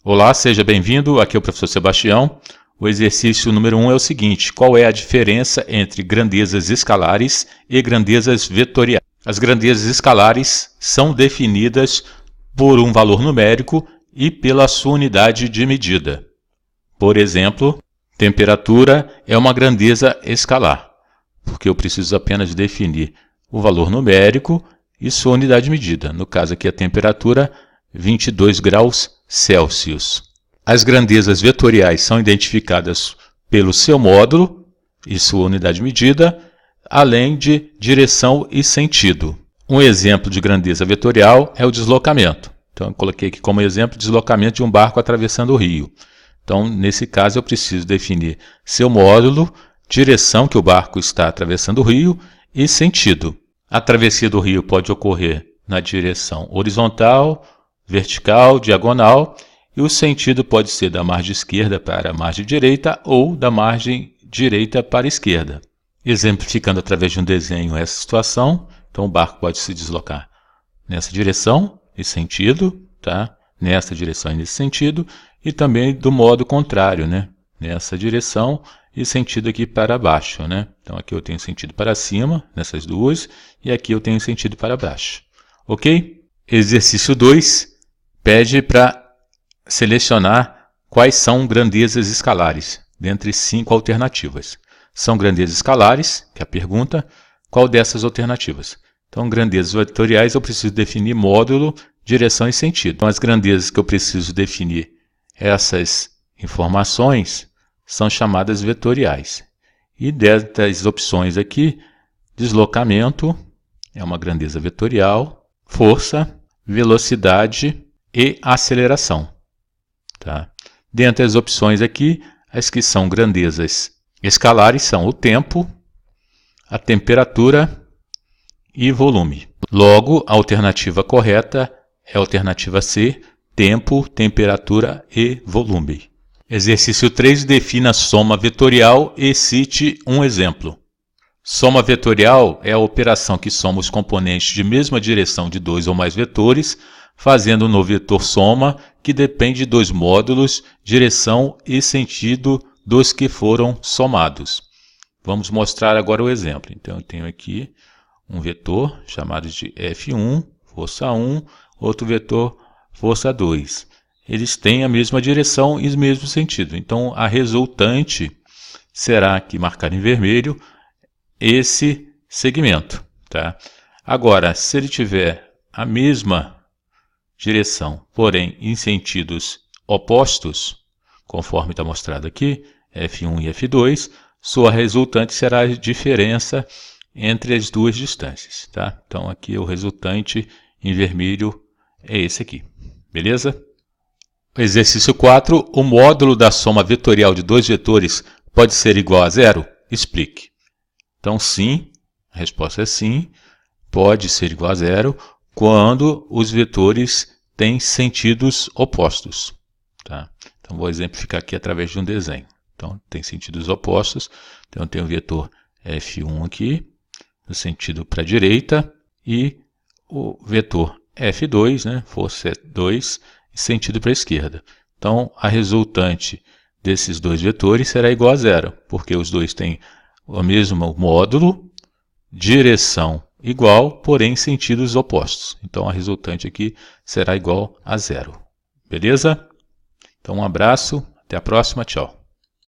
Olá, seja bem-vindo. Aqui é o professor Sebastião. O exercício número 1 é o seguinte: qual é a diferença entre grandezas escalares e grandezas vetoriais? As grandezas escalares são definidas por um valor numérico e pela sua unidade de medida. Por exemplo, temperatura é uma grandeza escalar, porque eu preciso apenas definir o valor numérico e sua unidade de medida. No caso aqui, a temperatura 22 graus Celsius. As grandezas vetoriais são identificadas pelo seu módulo e sua unidade de medida, além de direção e sentido. Um exemplo de grandeza vetorial é o deslocamento. Então, eu coloquei aqui como exemplo o deslocamento de um barco atravessando o rio. Então, nesse caso, eu preciso definir seu módulo, direção que o barco está atravessando o rio e sentido. A travessia do rio pode ocorrer na direção horizontal, vertical, diagonal, e o sentido pode ser da margem esquerda para a margem direita ou da margem direita para a esquerda. Exemplificando através de um desenho essa situação, então o barco pode se deslocar nessa direção e sentido, tá? Nessa direção e nesse sentido, e também do modo contrário, né? Nessa direção e sentido aqui para baixo, né? Então aqui eu tenho sentido para cima, nessas duas, e aqui eu tenho sentido para baixo. Ok? Exercício 2 pede para selecionar quais são grandezas escalares, dentre 5 alternativas. São grandezas escalares, que é a pergunta, qual dessas alternativas? Então, grandezas vetoriais eu preciso definir módulo, direção e sentido. Então, as grandezas que eu preciso definir essas informações são chamadas vetoriais. E dessas opções aqui, deslocamento é uma grandeza vetorial, força, velocidade e aceleração. Tá? Dentre as opções aqui, as que são grandezas escalares são o tempo, a temperatura e volume. Logo, a alternativa correta é a alternativa C, tempo, temperatura e volume. Exercício 3, defina a soma vetorial e cite um exemplo. Soma vetorial é a operação que soma os componentes de mesma direção de dois ou mais vetores, fazendo no vetor soma, que depende dos módulos, direção e sentido dos que foram somados. Vamos mostrar agora o exemplo. Então, eu tenho aqui um vetor chamado de F1, força 1, outro vetor, força 2. Eles têm a mesma direção e o mesmo sentido. Então, a resultante será aqui marcada em vermelho esse segmento. Tá? Agora, se ele tiver a mesma direção, porém em sentidos opostos, conforme está mostrado aqui, F1 e F2, sua resultante será a diferença entre as duas distâncias. Tá? Então aqui o resultante em vermelho é esse aqui. Beleza? Exercício 4. O módulo da soma vetorial de dois vetores pode ser igual a zero? Explique. Então sim, a resposta é sim, pode ser igual a zero quando os vetores têm sentidos opostos. Tá? Então, vou exemplificar aqui através de um desenho. Então, tem sentidos opostos. Então, eu tenho o vetor F1 aqui, no sentido para a direita, e o vetor F2, né, força 2, sentido para a esquerda. Então, a resultante desses dois vetores será igual a zero, porque os dois têm o mesmo módulo, direção igual, porém sentidos opostos. Então, a resultante aqui será igual a zero. Beleza? Então, um abraço, até a próxima, tchau.